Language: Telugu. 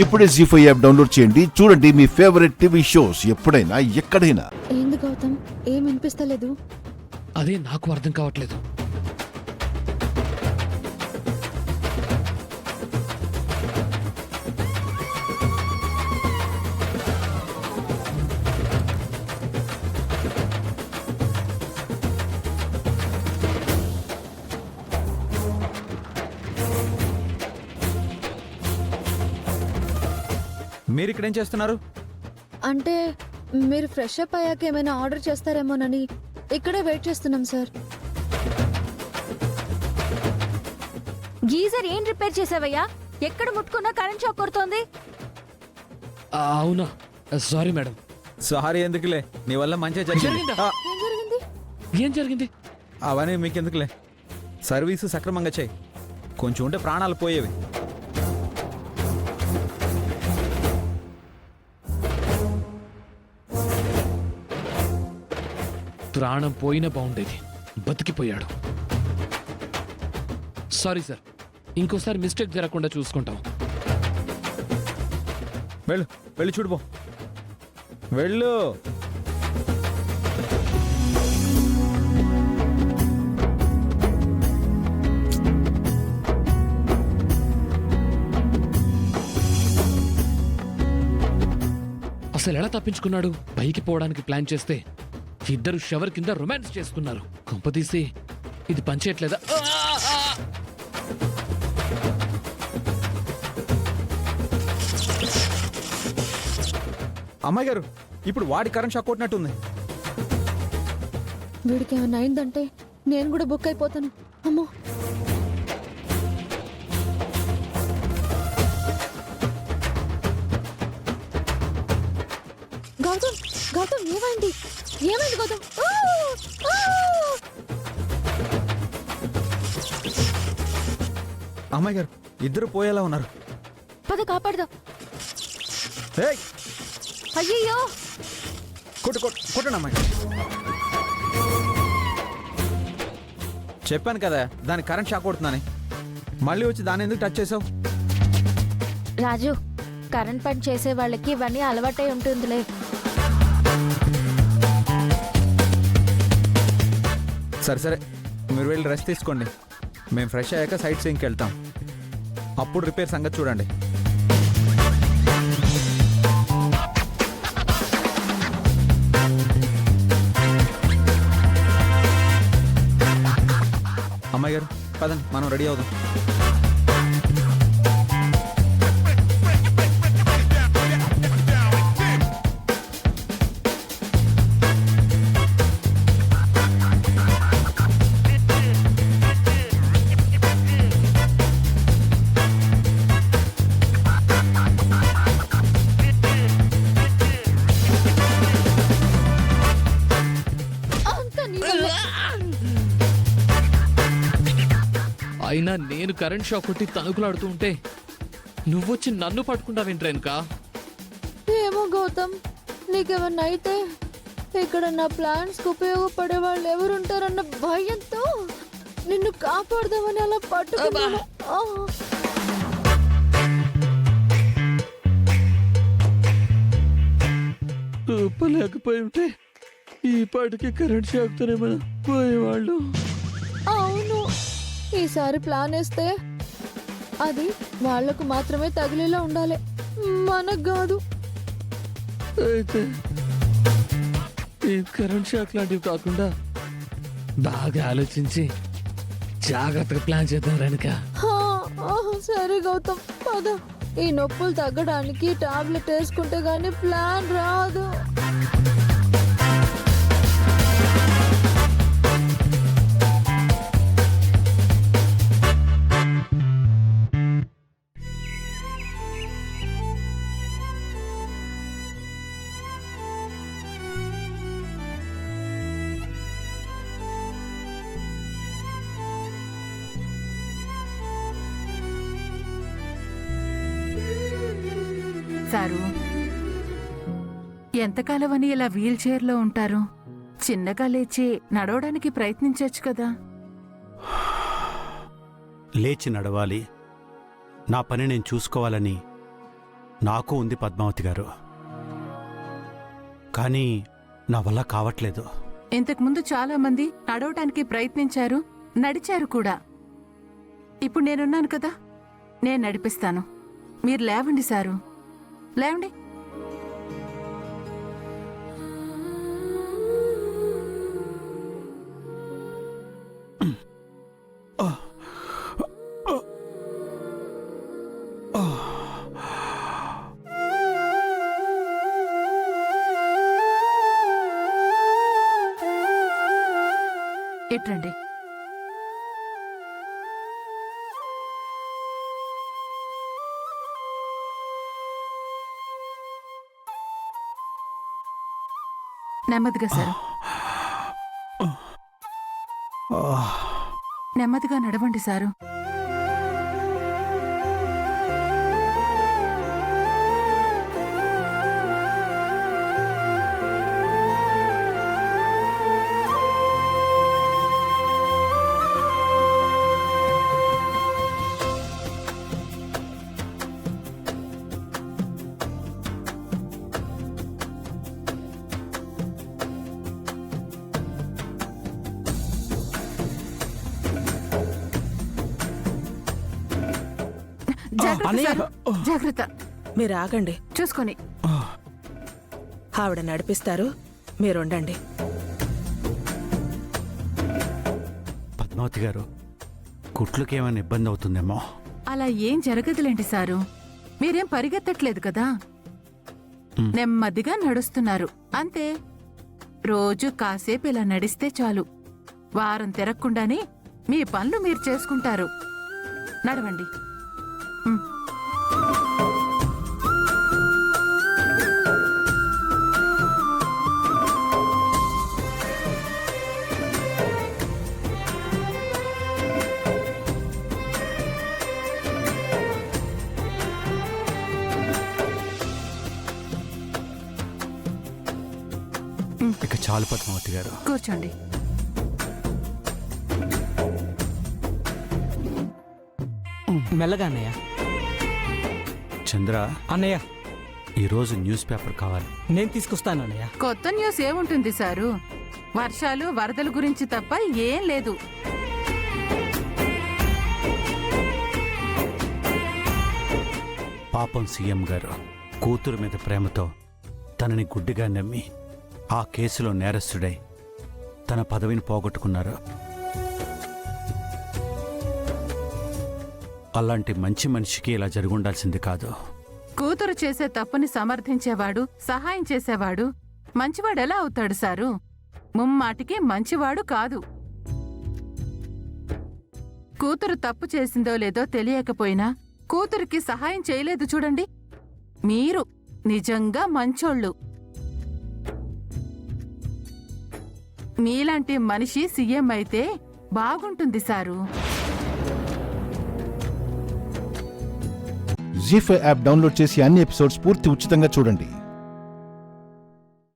ఇప్పుడే జీ5 యాప్ డౌన్లోడ్ చేయండి. చూడండి మీ ఫేవరెట్ టీవీ షోస్ ఎప్పుడైనా ఎక్కడైనా. ఏంది గౌతమ్, ఏం వినిపిస్తలేదు? అదే నాకు అర్థం కావట్లేదు. మీరు ఇక్కడేం చేస్తున్నారు? అంటే మీరు ఫ్రెష్ అప్ అయ్యాక ఏమైనా ఆర్డర్ చేస్తారేమోనని ఇక్కడే వెయిట్ చేస్తున్నాం సార్. గీజర్ ఏం రిపేర్ చేసావయ్యా? ఎక్కడ ముట్టుకున్నా కరెంట్ షాక్ కొడుతోంది. అవునా, సారీ మేడం. సారీ ఎందుకులే, నీ వల్ల మంచిగా జరిగింది. జరిగిందా? ఏం జరిగింది? ఏం జరిగింది? అవన్నీ మీకెందుకులే, సర్వీసు సక్రమంగా చేయి. కొంచెం ఉంటే ప్రాణాలు పోయేవి. ప్రాణం పోయినా బాగుండేది, బతికిపోయాడు. సారీ సార్, ఇంకోసారి మిస్టేక్ జరగకుండా చూసుకుంటాం. వెళ్ళు, వెళ్ళి చూడుపో, వెళ్ళు. అసలు ఎలా తప్పించుకున్నాడు? పైకి పోవడానికి ప్లాన్ చేస్తే ఇద్దరు షవర్ కింద రొమాన్స్ చేసుకున్నారు. కొంపతీసి ఇది పనిచేయట్లేదా? అమ్మాయి గారు, ఇప్పుడు వాడి కరెంట్ షాక్ కొట్టినట్టుంది. వీడికి ఏమైనా అయిందంటే నేను కూడా బుక్ అయిపోతాను. అమ్మో, గౌతమ్ గౌతమ్ ఏమైంది? ఏమైంది గౌతమ్? అమ్మాయి గారు, ఇద్దరు పోయేలా ఉన్నారు. పద కాపాడదాం. ఏయ్, అయ్యయ్యో, కొట్టండి అమ్మాయి గారు. చెప్పాను కదా దాని కరెంట్ షాక్ కొడుతుందని. మళ్ళీ వచ్చి దాన్ని ఎందుకు టచ్ చేసావు? రాజు, కరెంట్ పని చేసే వాళ్ళకి ఇవన్నీ అలవాటై ఉంటుందిలే. సరే, మీరు వెళ్ళి రెస్ట్ తీసుకోండి. మేము ఫ్రెష్ అయ్యాక సైట్ సీయింగ్కి వెళ్తాం. అప్పుడు రిపేర్ సంగతి చూడండి. అమ్మాయి గారు, పదండి, మనం రెడీ అవుదాం. అంతా నీ వల్ల. అయినా నేను కరెంట్ షాక్ కొట్టి తణుకులాడుతూ ఉంటే నువ్వొచ్చి నన్ను పట్టుకుంటావేంట్రేనుకా? ఏమో గౌతమ్, నీకేమన్నా అయితే ఇక్కడ నా ప్లాన్స్ కు ఉపయోగపడే వాళ్ళు ఎవరుంటారన్న భయంతో నిన్ను కాపాడదామని అలా పట్టుకున్నాను. లేకపోయి ఉంటే ఈ పాటికి కరెంట్ షాక్తోనే మనం పోయేవాళ్ళు. అవును, ఈసారి ప్లాన్ వేస్తే అది వాళ్లకు మాత్రమే తగిలేలా ఉండాలి, మనకు కాదు. అయితే ఈ కరెంట్ షాక్ లాంటివి కాకుండా బాగా ఆలోచించి జాగ్రత్తగా ప్లాన్ చేద్దాం రేణుక. హా, సరే గౌతమ్, పద. ఈ నొప్పులు తగ్గడానికి టాబ్లెట్ వేసుకుంటే గానీ ప్లాన్ రాదు. సారు, ఎంతకాలం అని ఇలా వీల్ చైర్లో ఉంటారు? చిన్నగా లేచి నడవడానికి ప్రయత్నించొచ్చు కదా. లేచి నడవాలి, నా పని నేను చూసుకోవాలని నాకు ఉంది పద్మావతి గారు, కానీ నా వల్ల కావట్లేదు. ఇంతకుముందు చాలా మంది నడవటానికి ప్రయత్నించారు, నడిచారు కూడా. ఇప్పుడు నేనున్నాను కదా, నేను నడిపిస్తాను. మీరు లేవండి సారు, లేవండి. ఇట్రండి. నెమ్మదిగా సార్, నెమ్మదిగా నడవండి సారు. జాగ్రత్త సారు, జాగ్రత్త. మీరు ఆగండి, చూసుకొని. ఆవిడ నడిపిస్తారు, మీరుండండి. పద్మావతి గారు, కుట్లకేమైనా ఇబ్బంది అవుతుందేమో. అలా ఏం జరగదులేండి సారు, మీరేం పరిగెత్తట్లేదు కదా, నెమ్మదిగా నడుస్తున్నారు అంతే. రోజు కాసేపు ఇలా నడిస్తే చాలు, వారం తిరగకుండానే మీ పనులు మీరు చేసుకుంటారు. నడవండి. ఇక చాలు పద్మావతి గారు. కూర్చోండి. మెల్లగా అన్నయ్య. చంద్ర, అన్నయ్య ఈరోజు న్యూస్ పేపర్ కావాలి. నేను తీసుకొస్తాను అన్నయ్య. కొత్త న్యూస్ ఏముంటుంది సారు, వర్షాలు వరదల గురించి తప్ప ఏం లేదు. పాపం సీఎం గారు కూతురు మీద ప్రేమతో తనని గుడ్డిగా నమ్మి ఆ కేసులో నేరస్తుడై తన పదవిని పోగొట్టుకున్నారు. అలాంటి మంచి మనిషికి ఇలా జరుగుండాల్సింది కాదు. కూతురు చేసే తప్పుని సమర్థించేవాడు, సహాయం చేసేవాడు మంచివాడెలా అవుతాడు సారు? ముమ్మాటికి మంచివాడు కాదు. కూతురు తప్పు చేసిందో లేదో తెలియకపోయినా కూతురికి సహాయం చేయలేదు చూడండి, మీరు నిజంగా మంచోళ్ళు. మీలాంటి మనిషి సీఎం అయితే బాగుంటుంది సారు. జీ5 యాప్ డౌన్లోడ్ చేసి అన్ని ఎపిసోడ్స్ పూర్తి ఉచితంగా చూడండి.